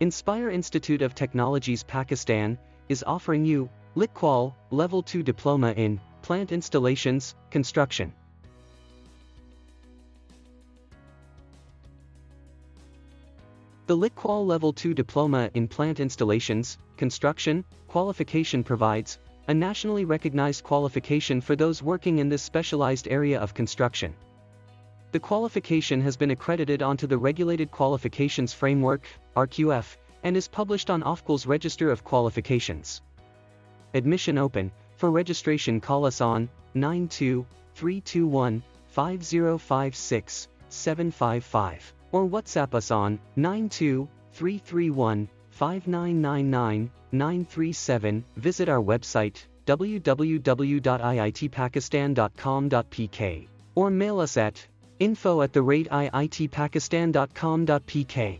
Inspire Institute of Technologies Pakistan is offering you LicQual Level 2 Diploma in Plant Installations, Construction. The LicQual Level 2 Diploma in Plant Installations, Construction qualification provides a nationally recognized qualification for those working in this specialized area of construction. The qualification has been accredited onto the Regulated Qualifications Framework, RQF, and is published on LicQual's Register of Qualifications. Admission open. For registration, call us on 92-321-5056-755 or WhatsApp us on 92-331-5999-937. Visit our website www.iitpakistan.com.pk or mail us at info@iitpakistan.com.pk.